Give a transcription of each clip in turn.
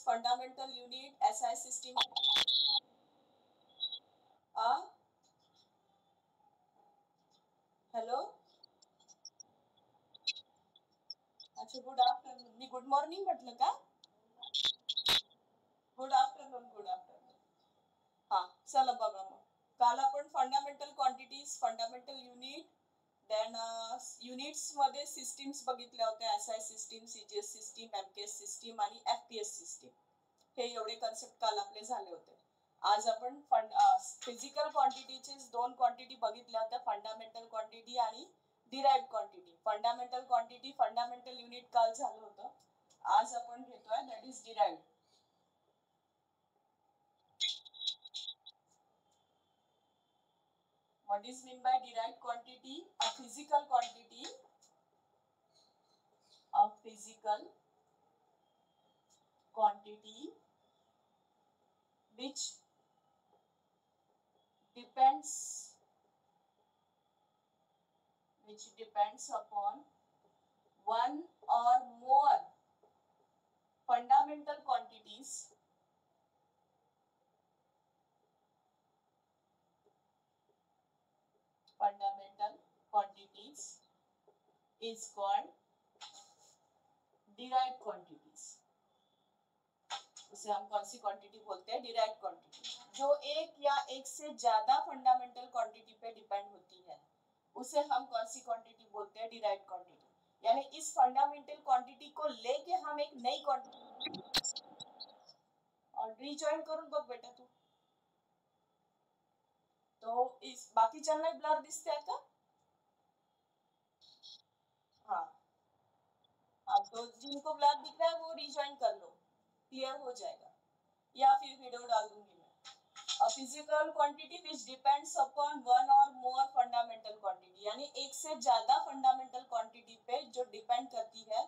Fundamental unit SI system. Hello, अच्छा good afternoon, मी good morning म्हटलं का? Good afternoon, good afternoon. हा चला बघा, मग काल आपण fundamental quantities, fundamental unit, then units मध्ये सिस्टीम्स बघितल्या होत्या. SI system, CGS system, MKS system आणि FPS सिस्टीम. हे एवढे कन्सेप्ट काल आपले झाले होते. आज आपण फिजिकल क्वांटिटीचे दोन क्वांटिटी बघितल्या होत्या, फंडामेंटल क्वांटिटी आणि derived quantity. Fundamental quantity, fundamental unit काल झालं होतं. आज आपण घेतोय that is derived. What is meant by derived quantity? A physical quantity, a physical quantity which depends upon one or more fundamental quantities is called derived quantities. उसे हम कौन सी quantity बोलते हैं? Derived quantity. जो एक या एक से ज्यादा फंडामेंटल क्वांटिटी पे डिपेंड होती है, उसे हम कौन सी क्वांटिटी बोलते हैं? Derived quantity. यानी इस फंडामेंटल क्वांटिटी को लेके हम एक नई क्वांटिटी. और रिजॉइन करून बघ बेटा तू. तो इस बाकी चलना ब्लर दिसते है का? हाँ, अब तो जिनको ब्लर दिख रहा है वो रिजॉइन कर लो, क्लियर हो जाएगा, या फिर वीडियो डाल दूंगी मैं. A physical quantity which depends upon one or more fundamental quantity, यानी एक से ज्यादा फंडामेंटल क्वांटिटी पे जो डिपेंड करती है,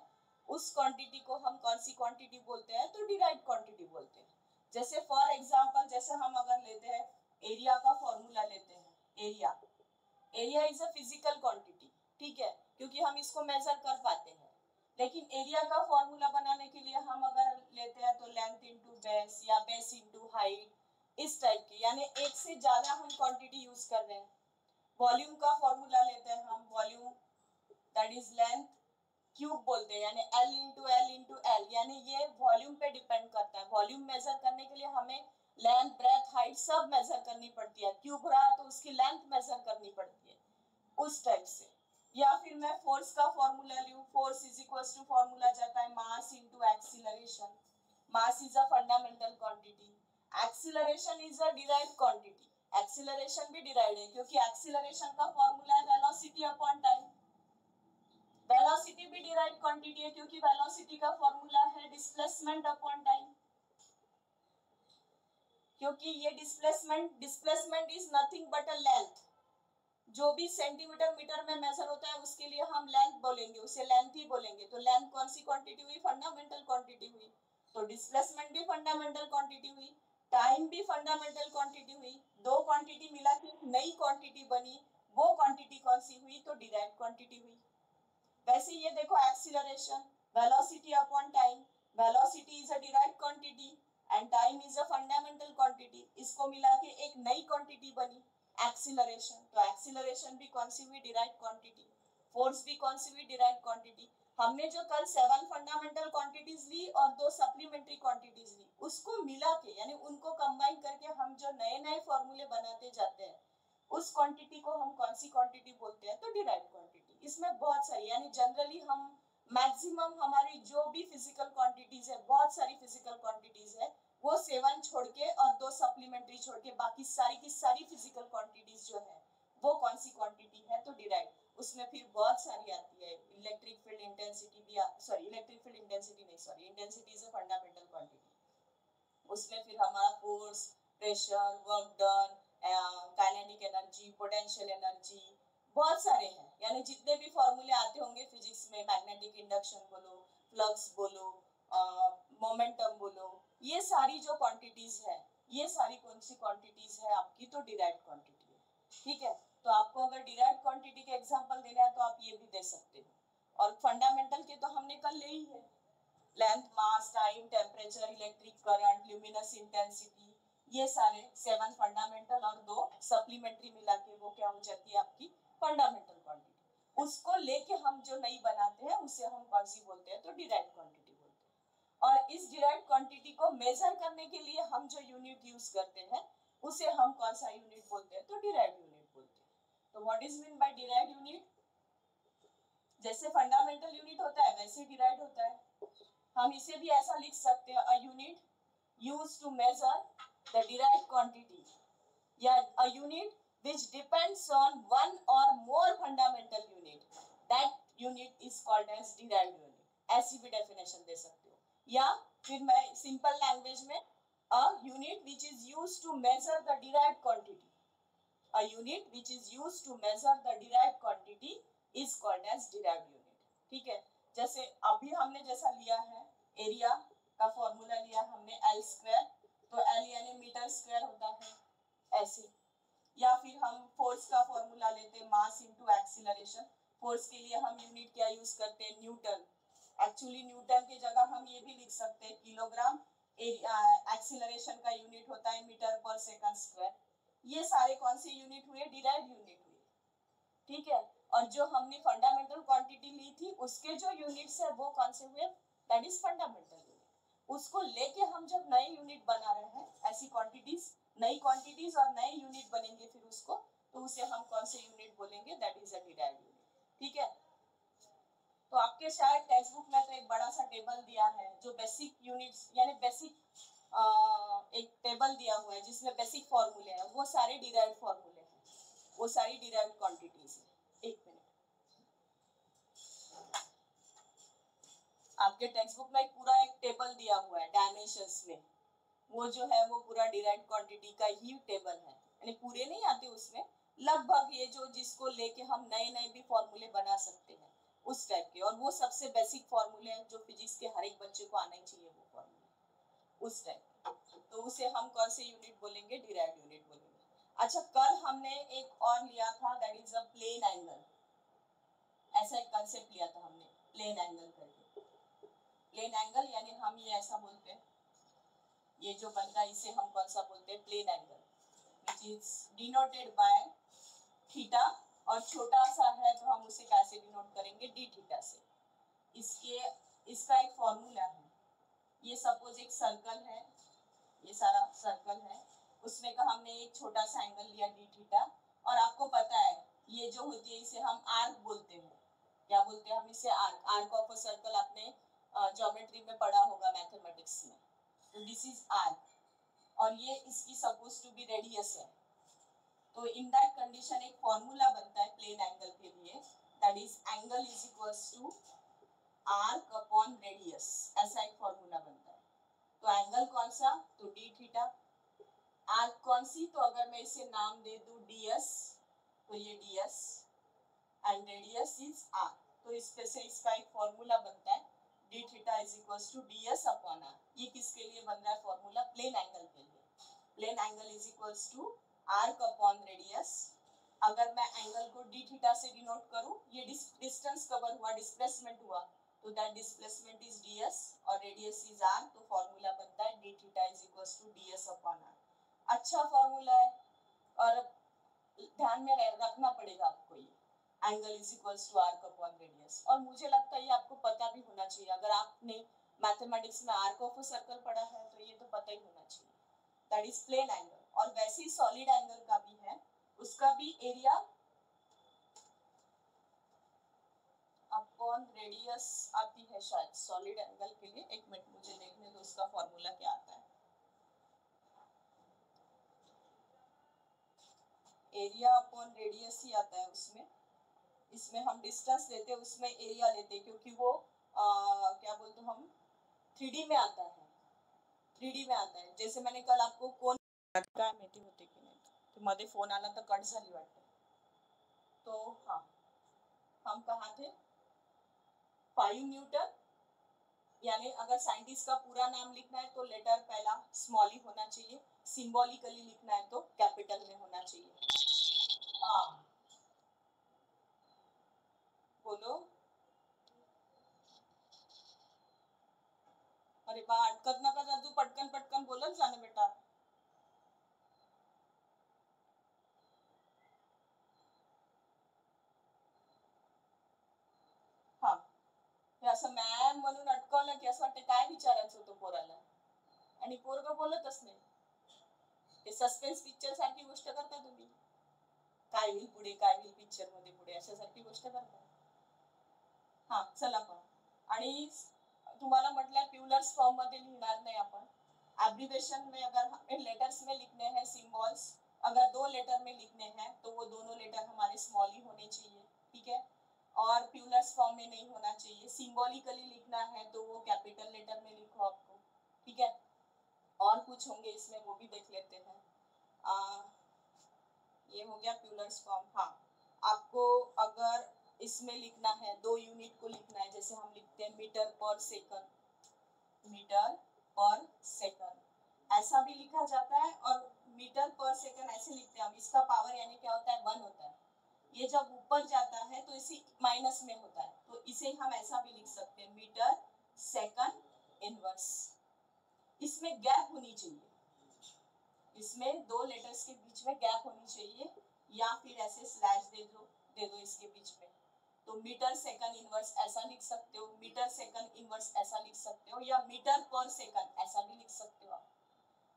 उस क्वांटिटी को हम कौन सी क्वांटिटी बोलते हैं? तो डिराइव्ड क्वांटिटी बोलते हैं. जैसे फॉर एग्जांपल, जैसे हम अगर लेते हैं एरिया का फॉर्मूला लेते हैं. Area is a physical quantity, ठीक है, क्योंकि हम इसको मेजर कर पाते हैं. लेकिन एरिया का फॉर्मूला बनाने के लिए हम अगर लेते हैं तो लेंथ इनटू बेस या बेस इनटू हाइट, इस टाइप की, यानी एक से ज्यादा हम क्वांटिटी यूज कर रहे हैं. वॉल्यूम का फॉर्मूला लेते हैं हम, volume that is length cube बोलते हैं, यानी L into L into L, यानी ये वॉल्यूम पे डिपेंड करता है. वॉल्यूम मेजर करने के लिए हमें लेंथ, ब्रेथ, हाइट सब मेजर करनी पड़ती है. क्यूब रहा तो उसकी लेंथ मेजर करनी पड़ती है, उस टाइप से. या फिर मैं फोर्स का फॉर्मूला लूं, force is equal to formula जाता है mass into acceleration. Mass is a fundamental quantity, acceleration is a derived quantity. Acceleration भी डिराइव्ड है, क्योंकि एक्सीलरेशन का फॉर्मूला है वेलोसिटी अपॉन टाइम. वेलोसिटी भी डिराइव्ड क्वांटिटी है, क्योंकि वेलोसिटी का फॉर्मूला है डिस्प्लेसमेंट अपॉन टाइम. क्योंकि ये displacement is nothing but a length. जो भी सेंटीमीटर मीटर में मेजर होता है उसके लिए हम लेंथ बोलेंगे, उसे लेंथ ही बोलेंगे. तो लेंथ कौन सी क्वांटिटी हुई? फंडामेंटल क्वांटिटी हुई. तो डिस्प्लेसमेंट भी फंडामेंटल क्वांटिटी हुई, टाइम भी फंडामेंटल क्वांटिटी हुई. दो क्वांटिटी मिला के नई क्वांटिटी बनी, वो क्वांटिटी कौन सी हुई? तो डिराइव्ड क्वांटिटी हुई. वैसे ये देखो, acceleration, velocity upon time. Velocity is a derived quantity and time is a fundamental quantity. इसको मिला के एक नई क्वांटिटी बनी, एक्सीलरेशन. तो एक्सीलरेशन भी कौन सी हुई? Derived quantity. फोर्स भी कौन सी हुई? Derived quantity. हमने जो कल 7 फंडामेंटल क्वांटिटीज ली और 2 सप्लीमेंट्री क्वांटिटीज ली, उसको मिला के, यानी उनको कंबाइन करके हम जो नए नए फॉर्मूले बनाते जाते हैं, उस क्वांटिटी को हम कौन सी क्वांटिटी बोलते हैं? तो डिराइव्ड क्वांटिटी. इसमें बहुत सारी, यानी जनरली हम मैक्सिमम हमारी जो भी फिजिकल क्वांटिटीज है, बहुत सारी फिजिकल क्वांटिटीज है, वो 7 छोड़ के और 2 सप्लीमेंट्री छोड़ के बाकी सारी की सारी फिजिकल क्वांटिटीज जो है वो कौन सी क्वांटिटी है? तो डिराइव्ड. उसमें फिर बहुत सारी आती है. इलेक्ट्रिक फील्ड इंटेंसिटी भी, सॉरी इलेक्ट्रिक फील्ड इंटेंसिटी नहीं, sorry intensity is a fundamental quantity. उसमें फिर हमारा force, pressure, work done, kinetic energy, potential energy, बहुत सारे हैं. यानी जितने भी फॉर्मूले आते होंगे फिजिक्स में, मैग्नेटिक इंडक्शन बोलो, फ्लक्स बोलो, मोमेंटम बोलो, ये सारी जो क्वांटिटीज है, ये सारी कौन सी क्वांटिटीज है आपकी? तो डिराइव्ड क्वांटिटी है. ठीक है, तो आपको अगर डिराइव्ड क्वांटिटी के एग्जांपल देना है तो आप ये भी दे सकते हो. और फंडामेंटल के तो हमने कल ले ही है. Length, mass, time, temperature, electric current, luminous intensity, ये सारे 7 फंडामेंटल और 2 सप्लीमेंट्री मिला के वो क्या हो जाती है आपकी फंडामेंटल क्वांटिटी। उसको लेके हम जो नई बनाते हैं उसे हम कौन सी बोलते हैं, तो डिराइव्ड क्वांटिटी बोलते हैं। और इस डिराइव्ड क्वांटिटी को मेजर करने के लिए हम जो यूनिट यूज करते हैं उसे हम कौन सा यूनिट बोलते हैं, तो डिराइव्ड यूनिट बोलते हैं। तो what is mean by derived unit? जैसे फंडामेंटल यूनिट होता है वैसे डिराइव्ड होता है। हम इसे भी ऐसा लिख सकते हैं, a unit used to measure the derived quantity, या a unit which depends on one or more fundamental unit, that unit is called as derived unit. ऐसी भी डेफिनेशन दे सकते हो। या फिर मैं सिंपल लैंग्वेज में, a unit which is used to measure the derived quantity, a unit which is used to measure the derived quantity is called as derived unit। ठीक है, जैसे अभी हमने जैसा लिया है एरिया का फॉर्मूला लिया हमने एल स्क्वायर, तो एल यानी मीटर स्क्वायर होता है ऐसे। या फिर हम फोर्स का फॉर्मूला लेते हैं मास इनटू एक्सीलरेशन। फोर्स के लिए हम यूनिट क्या यूज करते हैं, न्यूटन। एक्चुअली न्यूटन की जगह हम ये भी लिख सकते हैं किलोग्राम। एक्सीलरेशन का यूनिट होता है मीटर पर सेकंड स्क्वायर। ये सारे कौन से यूनिट हुए, डिराइव्ड यूनिट हुए। ठीक है, और जो हमने फंडामेंटल क्वांटिटी ली थी उसके जो यूनिट्स है वो कौन से हुए, दैट इज फंडामेंटल यूनिट। उसको लेके हम जब नए यूनिट बना रहे हैं, ऐसी क्वांटिटीज, नई क्वांटिटीज और नए यूनिट बनेंगे फिर उसको, तो उसे हम कौन से यूनिट बोलेंगे, that is a derived unit. ठीक है, तो आपके शायद टेक्स्ट बुक में तो एक बड़ा सा टेबल दिया है जो बेसिक यूनिट्स यानी बेसिक एक टेबल दिया हुआ है जिसमें बेसिक फॉर्मूले हैं, वो सारे डिराइव्ड फॉर्मूले हैं, वो सारी डिराइव्ड क्वांटिटीज है। एक मिनट, आपके टेक्स्ट बुक में पूरा एक टेबल दिया हुआ है डायमेंशंस में, वो जो है वो पूरा डिराइव्ड क्वांटिटी का ही टेबल है, यानी पूरे नहीं आते उसमें, लगभग ये जो जिसको लेके हम नए नए भी फॉर्मूले बना सकते हैं उस टाइप के, और वो सबसे बेसिक फॉर्मूले हैं जो फिजिक्स के हर एक बच्चे को आना ही चाहिए वो फॉर्मूले उस टाइप। तो उसे हम कौन से यूनिट बोलेंगे, डिराइव्ड यूनिट बोलेंगे। अच्छा, कल हमने एक और लिया था that is a plane angle, ऐसा एक कंसेप्ट लिया था हमने प्लेन एंगल करके। प्लेन एंगल यानी हम ये ऐसा बोलते हैं, ये जो बनता है इसे हम कौन सा बोलते हैं, plane angle, which is denoted by theta, और छोटा सा है तो हम उसे कैसे डिनोट करेंगे, डी थीटा से। इसका एक फॉर्मूला है, ये सपोज एक सर्कल है, ये सारा सर्कल है, उसमें का हमने एक छोटा सा एंगल लिया डी थीटा, और आपको पता है ये जो होती है इसे हम आर्क बोलते हैं। क्या बोलते हैं हम इसे, arc. Arc of a circle आपने ज्योमेट्री में पढ़ा होगा, मैथमेटिक्स में। तो दिस इज आर्क, और ये इसकी सपोज टू बी रेडियस है। तो इन दैट कंडीशन एक फॉर्मूला बनता है प्लेन एंगल के लिए, that is angle is equals to arc upon radius, ऐसा एक फॉर्मूला बनता है। तो एंगल कौन सा, तो डी थीटा। आर्क कौन सी, तो अगर मैं इसे नाम दे दूं ds, तो ये ds, and radius is R. तो इस पे से इसका एक फॉर्मूला बनता है D theta is equals to ds upon R. ये किसके लिए बन रहा है फॉर्मूला, प्लेन एंगल के लिए। Plane angle is equals to arc upon radius. अगर मैं एंगल को डी थीटा से डिनोट करूं, ये डिस्टेंस कवर हुआ, डिस्प्लेसमेंट हुआ, तो दैट डिस्प्लेसमेंट इज ds और रेडियस इज r, तो फॉर्मूला बनता है D theta is equals to ds upon r। अच्छा फॉर्मूला है, और ध्यान में रखना पड़ेगा आपको ये angle is equals to arc upon radius. और मुझे लगता है ये आपको पता भी होना चाहिए, अगर आपने मैथमेटिक्स में आर्क ऑफ अ सर्कल पढ़ा है तो ये तो पता ही होना चाहिए, दैट इज प्लेन एंगल। और वैसे ही सॉलिड एंगल का भी है, उसका भी एरिया अपॉन रेडियस आती है शायद सॉलिड एंगल के लिए। एक मिनट मुझे देखने दो उसका फॉर्मूला क्या आता है। एरिया अपॉन रेडियस ही आता है उसमें, इसमें हम डिस्टेंस लेते हैं, उसमें एरिया लेते हैं, क्योंकि वो क्या बोलते हम 3D में आता है, 3D में आता है। जैसे मैंने कल आपको कोण काय माहिती होते की नाही, तो मध्ये फोन आला तर कट झाली वाटतं। तो हाँ, हम कहाँ थे, 5 न्यूटन, यानी अगर साइंटिस्ट का पूरा नाम लिखना है तो लेटर पहला स्मॉल ही होना चाहिए, सिंबॉलिकली लिखना है तो कैपिटल में होना चाहिए। हाँ बोलो, बा अटकत नका जा, तू पटकन पटकन बोलत जा ना बेटा. हा, हे असं मॅम म्हणून अटकवलं की असं वाटतं काय विचारायचं होतं पोराला, आणि पोरग बोलतच नाही. ते सस्पेन्स पिक्चर सारखी गोष्ट करता तुम्ही, काय होईल पुढे, काय होईल पिक्चर मध्ये पुढे, अशासारखी गोष्ट करता. हा चला पण, आणि तुम्हाला म्हटलं प्यूलर्स फॉर्म मध्ये लिहिणार नाही आपण. एब्रिविएशन में अगर हमें लेटर्स में लिखने हैं सिंबल्स, अगर 2 लेटर में लिखने हैं तो वो दोनों लेटर हमारे स्मॉल ही होने चाहिए, ठीक है. और प्यूलर्स फॉर्म में नहीं होना चाहिए. सिंबॉलिकली लिखना है तो वो कैपिटल लेटर में लिखो आपको, ठीक है. और कुछ होंगे इसमें, वो भी देख लेते हैं. ये हो गया प्यूलर्स फॉर्म. हाँ, आपको अगर इसमें लिखना है 2 यूनिट को लिखना है, जैसे हम लिखते हैं metre per second, metre per second ऐसा भी लिखा जाता है, और मीटर पर सेकंड ऐसे लिखते हैं हम. इसका पावर यानी क्या होता है, 1 होता है. ये जब ऊपर जाता है तो इसी माइनस में होता है, तो इसे हम ऐसा भी लिख सकते हैं मीटर सेकंड इनवर्स. इसमें गैप होनी चाहिए, इसमें 2 लेटर्स के बीच में गैप होनी चाहिए, या फिर ऐसे स्लैश दे दो इसके बीच में. तो मीटर सेकंड इनवर्स ऐसा लिख सकते हो, मीटर सेकंड इनवर्स ऐसा लिख सकते हो, या मीटर पर सेकंड ऐसा भी लिख सकते हो आप.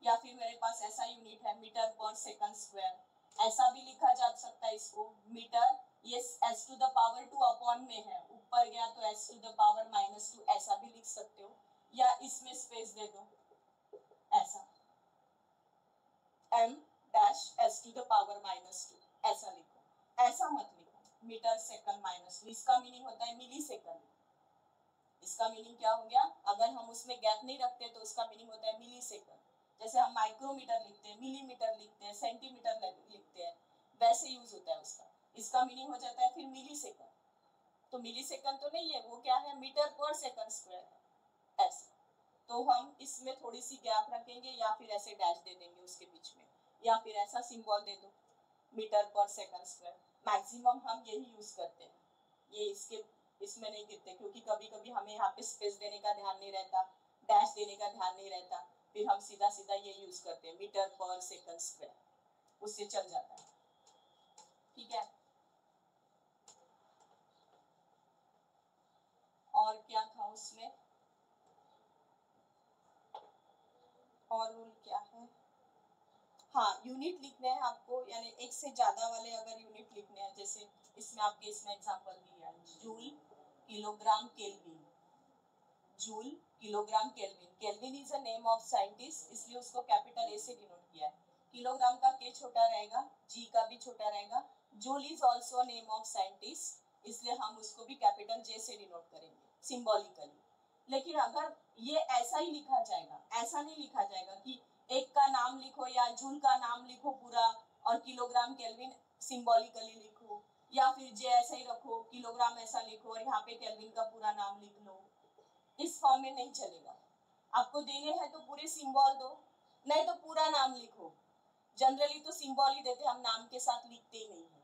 या फिर मेरे पास ऐसा यूनिट है मीटर पर सेकंड स्क्वायर, ऐसा भी लिखा जा सकता है इसको. मीटर ये s to the power 2 upon में है, ऊपर गया तो s टू द पावर -2 ऐसा भी लिख सकते हो, या इसमें स्पेस दे दो ऐसा m dash s to the power -2 ऐसा लिखो. ऐसा मत लिखो मीटर सेकंड -2, इसका मीनिंग होता है मिली सेकंड. इसका मीनिंग क्या हो गया, अगर हम उसमें गैप नहीं रखते तो उसका मीनिंग होता है मिली सेकंड. जैसे हम माइक्रोमीटर लिखते हैं, मिलीमीटर लिखते हैं, सेंटीमीटर लिखते हैं, वैसे यूज होता है उसका. इसका मीनिंग हो जाता है फिर मिली सेकंड. तो मिली सेकंड तो नहीं है, वो क्या है, मीटर पर सेकंड स्क्वायर है ऐसे. तो हम इसमें थोड़ी सी गैप रखेंगे, या फिर ऐसे डैश दे देंगे उसके बीच में, या फिर ऐसा सिंबल दे दो metre per second square. Maximum हम यही यूज करते हैं, ये इसमें नहीं गिरते, क्योंकि कभी कभी हमें यहाँ पे स्पेस देने का ध्यान नहीं रहता, डैश देने का ध्यान नहीं रहता, फिर हम सीधा सीधा ये यूज करते हैं मीटर पर सेकंड स्क्वायर, उससे चल जाता है, ठीक है. और क्या था उसमें, और रूल क्या है. हाँ, यूनिट लिखने हैं आपको, यानी एक से ज्यादा वाले अगर यूनिट लिखने हैं, जैसे इसमें आपके इसमें एग्जांपल दिया है joule, kilogram, kelvin. Joule, kilogram, kelvin. Kelvin is a name of scientist, इसलिए उसको कैपिटल ए से डिनोट किया है. किलोग्राम का के छोटा रहेगा, जी का भी छोटा रहेगा. Joule is also name of scientist, इसलिए हम उसको भी कैपिटल जे से डिनोट करेंगे सिंबॉलिकली. लेकिन अगर ये ऐसा ही लिखा जाएगा, ऐसा नहीं लिखा जाएगा कि एक का नाम लिखो या जूल का नाम लिखो पूरा, और किलोग्राम केल्विन सिंबॉलिकली लिखो, या फिर जे ऐसा ही रखो, किलोग्राम ऐसा लिखो और यहाँ पे केल्विन का पूरा नाम लिख लो. इस फॉर्म में नहीं चलेगा. आपको देने हैं तो पूरे सिंबल दो, नहीं तो पूरा नाम लिखो. जनरली तो सिंबल ही देते, हम नाम के साथ लिखते ही नहीं है.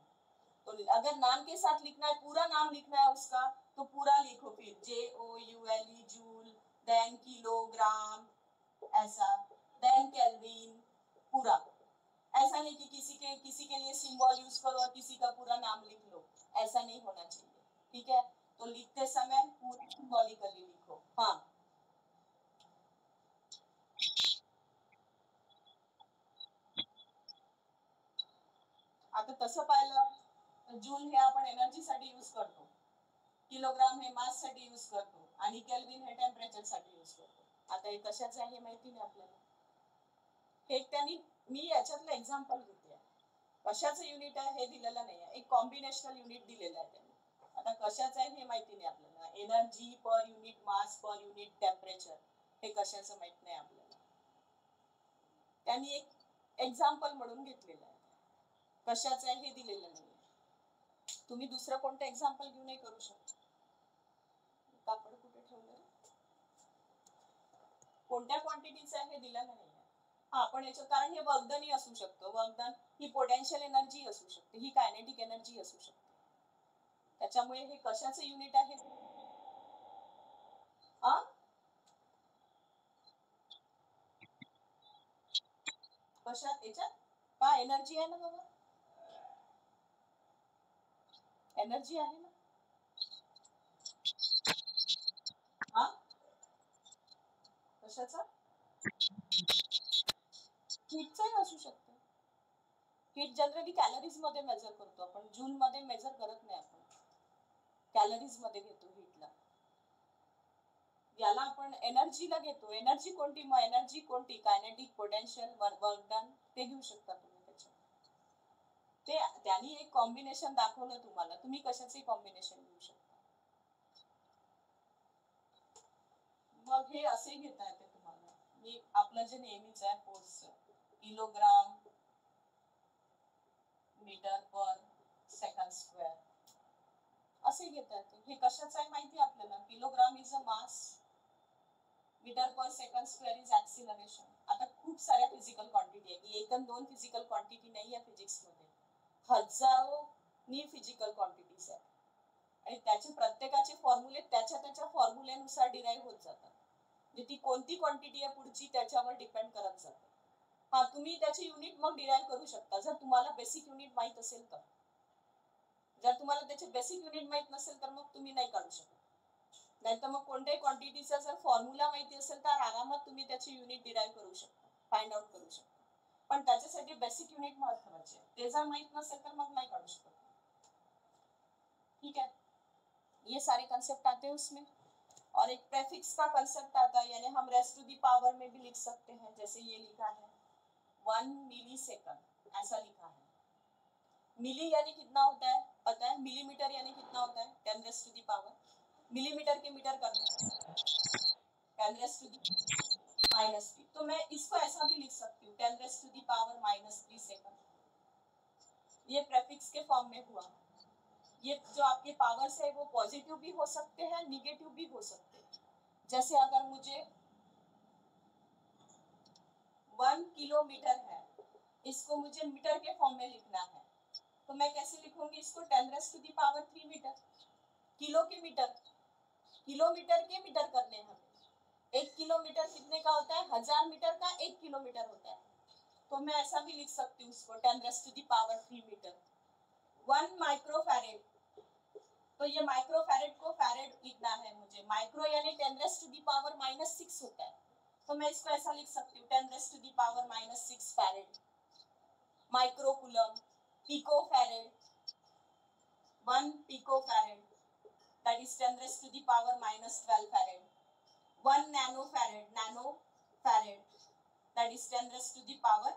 तो अगर नाम के साथ लिखना है, पूरा नाम लिखना है उसका, तो पूरा लिखो फिर JOULE जूल, देन किलोग्राम ऐसा, देन केल्विन पूरा. ऐसा नहीं कि किसी के लिए सिंबल यूज करो और किसी का पूरा नाम लिख लो, ऐसा नहीं होना चाहिए, ठीक है. तो लिखते समय पूरी सिंबॉलिकली लिखो. हाँ, आता तसं पाहिलं, जूल हे आपण एनर्जीसाठी यूज करतो, किलोग्राम हे मास साठी यूज करतो, आणि केल्विन हे टेम्परेचर साठी यूज करतो. आता हे कशाचं आहे माहिती नाही आपल्याला. हे त्यांनी, मी याच्यातलं एक्झाम्पल घेते, कशाचं युनिट आहे हे दिलेलं नाही आहे, एक कॉम्बिनेशनल युनिट दिलेलं आहे त्यांनी. आता कशाचं आहे हे माहिती नाही आपल्याला. एनर्जी पर युनिट मास पर युनिट टेम्परेचर हे कशाचं माहित नाही आपल्याला, त्यांनी एक एक्झाम्पल म्हणून घेतलेलं आहे. कशाचं आहे हे दिलेलं नाही. तुम्ही दुसरं कोणतं एक्झाम्पल घेऊनही करू शकता. कापड कुठे ठेवलं, कोणत्या क्वांटिटीचं आहे हे दिलेलं नाही. हा, पण याचं कारण हे वर्कडनही असू शकतं, वर्कडन ही पोटेन्शियल एनर्जी असू शकते, ही कायनेटिक एनर्जी असू शकते. त्याच्यामुळे हे कशाचं युनिट आहे, कशात याच्यात पहा एनर्जी आहे ना बाबा, एनर्जी आहे ना. हा कशाचा, हीटचाही असू शकतो. हीट जनरली कॅलरीज मध्ये मेजर करतो आपण, जूल मध्ये मेजर करत नाही आपण, कॅलरीज मध्ये घेतो हीटला. याला आपण एनर्जीला घेतो. एनर्जी कोणती, मग एनर्जी कोणती, कायनेटिक, पोटेन्शियल, वर्क डन, ते घेऊ शकता तुम्ही त्याच्यात. ते त्यांनी एक कॉम्बिनेशन दाखवलं तुम्हाला, तुम्ही कशाचे कॉम्बिनेशन घेऊ शकता. मग हे असे घेता येते तुम्हाला. मी आपलं जे नेहमीच आहे force, kilogram metre per second square असे घेता येते. हे कशाचं आहे माहिती आपल्याला, kilogram is a mass, metre per second square is acceleration. आता खूप साऱ्या फिजिकल क्वांटिटी आहे, एक आणि दोन फिजिकल क्वांटिटी नाही आहे फिजिक्स मध्ये, हजारो नी फिजिकल क्वांटिटीज आहेत. आणि त्याचे प्रत्येकाचे फॉर्म्युले त्याच्या फॉर्म्युलेनुसार डिराईव्ह होत जातात. म्हणजे ती कोणती क्वांटिटी आहे पुढची त्याच्यावर डिपेंड करत जाते. हा, तुम्ही त्याचे युनिट मग डिराईव्ह करू शकता जर तुम्हाला बेसिक युनिट माहित असेल तर. जर तुम्हाला त्याचे बेसिक युनिट माहित नसेल तर मग तुम्ही नाही काढू शकत. नाहीतर मग कोणत्याही क्वांटिटीचा जर फॉर्म्युला माहिती असेल तर आरामात तुम्ही त्याचे युनिट डिराईव्ह करू शकता, फाइंड आउट करू शकता. पण त्याच्यासाठी बेसिक युनिट महत्वाचे आहे, ते जर माहित नसेल तर मग नाही काढू शकत. ठीक है, ये सारे कंसेप्ट आते हैं उसमें. और एक प्रेफिक्स का कंसेप्ट आता है, यानी हम रेस्ट टू दी पावर में भी लिख सकते हैं. जैसे ये लिखा है 1 मिली सेकंड, ऐसा लिखा है. मिली यानी कितना होता है पता है, मिलीमीटर यानी कितना होता है 10 raised to the power, millimetre के मीटर करना 10 रेस्ट टू दी -3. तो मैं इसको ऐसा भी लिख सकती हूँ 10 raised to the power -3 second. ये प्रेफिक्स के फॉर्म में हुआ. ये जो आपके पावर्स है वो पॉजिटिव भी हो सकते हैं, निगेटिव भी हो सकते हैं. जैसे अगर मुझे 1 किलोमीटर है, इसको मुझे मीटर के फॉर्म में लिखना है, तो मैं कैसे लिखूंगी इसको 10 raised to the power 3 metre. Kilo के मीटर, किलोमीटर के मीटर करने हैं. 1 किलोमीटर कितने का होता है, 1000 मीटर का 1 किलोमीटर होता है. तो मैं ऐसा भी लिख सकती हूँ उसको 10 raised to the power 3 metre. 1 microfarad, तो ये माइक्रोफैरेड को फैरेड लिखना है मुझे. माइक्रो यानी 10 रेस्ट टू दी पावर -6 होता है, तो मैं इसको ऐसा लिख सकती हूँ 10 raised to the power -6 farad. Microcoulomb, picofarad, 1 picofarad that is 10 raised to the power -12 farad. 1 nanofarad, nanofarad that is 10 raised to the power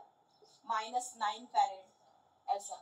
-9 farad. ऐसा